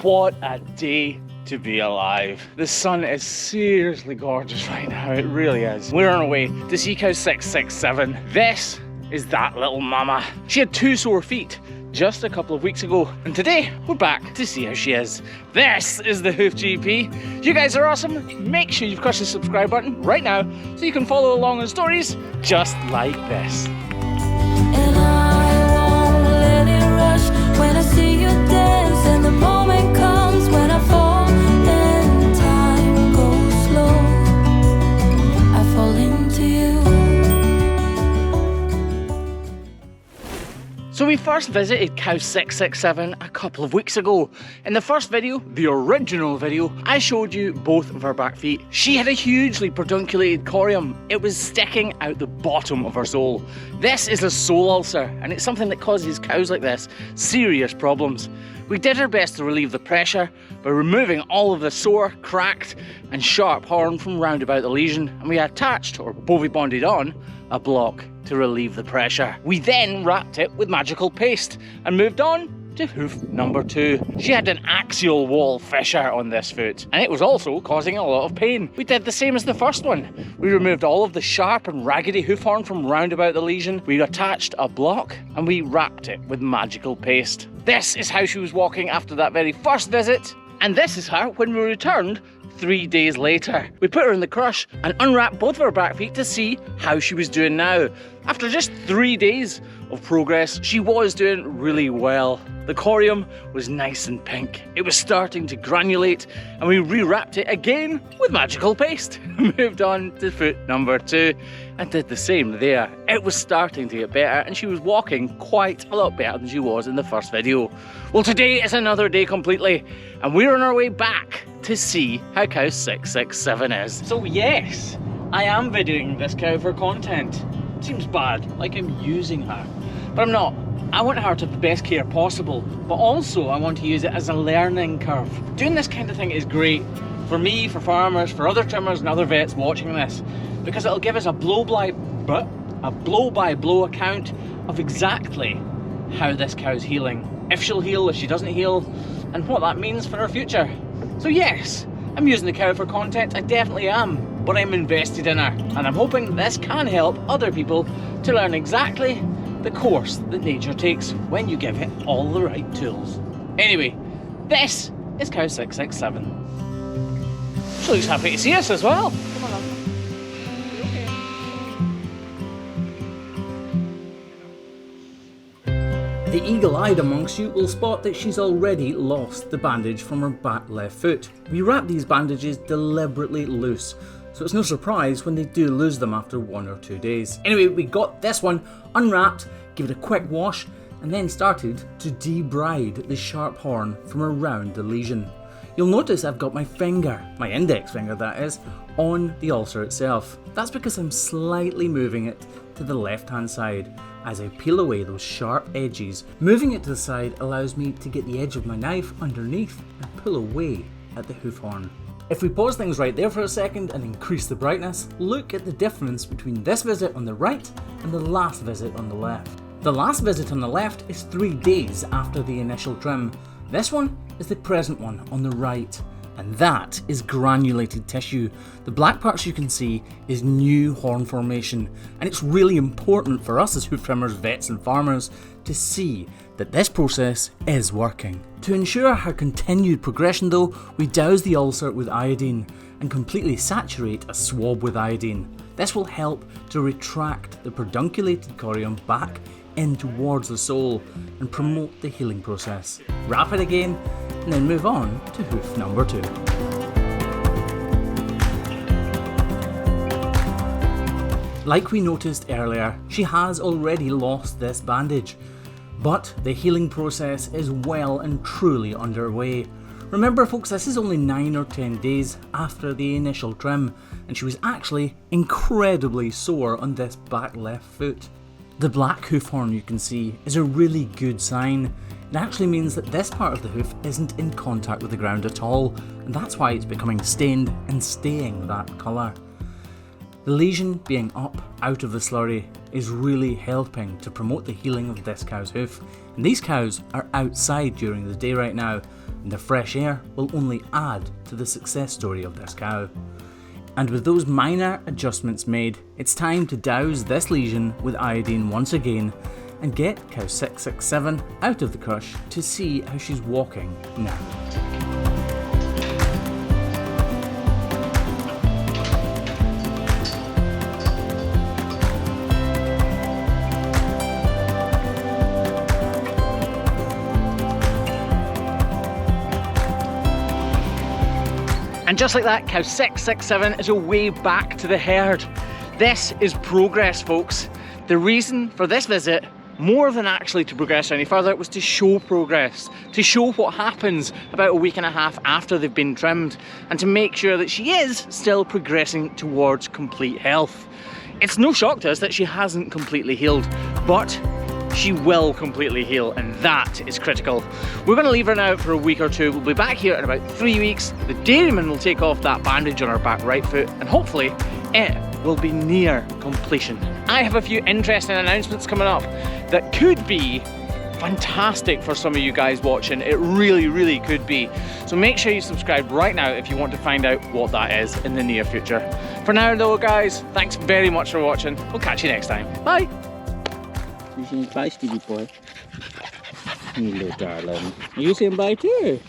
What a day to be alive. The sun is seriously gorgeous right now, it really is. We're on our way to see cow 667. This is that little mama. She had 2 sore feet just a couple of weeks ago, and today we're back to see how she is. This is the Hoof GP. You guys are awesome. Make sure you've crushed the subscribe button right now so you can follow along on stories just like this. And I won't let it rush when I see you dance, and the moment comes when I fall and time goes slow. I fall into you. So we first visited cow 667 a couple of weeks ago. In the first video, the original video, I showed you both of her back feet. She had a hugely pedunculated corium. It was sticking out the bottom of her sole. This is a sole ulcer, and it's something that causes cows like this serious problems. We did our best to relieve the pressure by removing all of the sore, cracked and sharp horn from round about the lesion, and we attached, or BoviBonded on, a block to relieve the pressure. We then wrapped it with magical paste and moved on to hoof number 2. She had an axial wall fissure on this foot, and it was also causing a lot of pain. We did the same as the first one. We removed all of the sharp and raggedy hoof horn from round about the lesion. We attached a block and we wrapped it with magical paste. This is how she was walking after that very first visit, and this is her when we returned 3 days later. We put her in the crush and unwrapped both of her back feet to see how she was doing now. After just 3 days of progress, she was doing really well. The corium was nice and pink. It was starting to granulate, and we rewrapped it again with magical paste. Moved on to foot number 2 and did the same there. It was starting to get better, and she was walking quite a lot better than she was in the first video. Well, today is another day completely, and we're on our way back to see how cow 667 is. So yes, I am videoing this cow for content. Seems bad, like I'm using her, but I'm not. I want her to have the best care possible, but also I want to use it as a learning curve. Doing this kind of thing is great for me, for farmers, for other trimmers and other vets watching this, because it'll give us a blow-by-blow account of exactly how this cow's healing, if she'll heal, if she doesn't heal, and what that means for her future. So yes, I'm using the cow for content, I definitely am, but I'm invested in her, and I'm hoping this can help other people to learn exactly the course that nature takes when you give it all the right tools. Anyway, this is cow 667. She looks happy to see us as well. Come on, love. The eagle-eyed amongst you will spot that she's already lost the bandage from her back left foot. We wrap these bandages deliberately loose, so it's no surprise when they do lose them after 1 or 2 days. Anyway, we got this one unwrapped, gave it a quick wash, and then started to debride the sharp horn from around the lesion. You'll notice I've got my finger, my index finger that is, on the ulcer itself. That's because I'm slightly moving it to the left hand side as I peel away those sharp edges. Moving it to the side allows me to get the edge of my knife underneath and pull away at the hoof horn. If we pause things right there for a second and increase the brightness, look at the difference between this visit on the right and the last visit on the left. The last visit on the left is 3 days after the initial trim. This one is the present one on the right, and that is granulated tissue. The black parts you can see is new horn formation, and it's really important for us as hoof trimmers, vets and farmers to see that this process is working. To ensure her continued progression though, we douse the ulcer with iodine and completely saturate a swab with iodine. This will help to retract the pedunculated corium back in towards the sole and promote the healing process. Wrap it again and then move on to hoof number 2. Like we noticed earlier, she has already lost this bandage, but the healing process is well and truly underway. Remember folks, this is only 9 or 10 days after the initial trim, and she was actually incredibly sore on this back left foot. The black hoof horn you can see is a really good sign. It actually means that this part of the hoof isn't in contact with the ground at all, and that's why it's becoming stained and staying that colour. The lesion being up out of the slurry is really helping to promote the healing of this cow's hoof, and these cows are outside during the day right now, and the fresh air will only add to the success story of this cow. And with those minor adjustments made, it's time to douse this lesion with iodine once again and get cow 667 out of the crush to see how she's walking now. And just like that, cow 667 is away back to the herd. This is progress, folks. The reason for this visit, more than actually to progress any further, was to show progress, to show what happens about a week and a half after they've been trimmed, and to make sure that she is still progressing towards complete health. It's no shock to us that she hasn't completely healed, but she will completely heal, and that is critical. We're going to leave her now for a week or two. We'll be back here in about 3 weeks. The dairyman will take off that bandage on her back right foot, and hopefully it will be near completion. I have a few interesting announcements coming up that could be fantastic for some of you guys watching. It really, really could be. So make sure you subscribe right now if you want to find out what that is in the near future. For now though, guys, thanks very much for watching. We'll catch you next time. Bye. You saying bye, Stevie boy? You little darling. Are you saying bye too?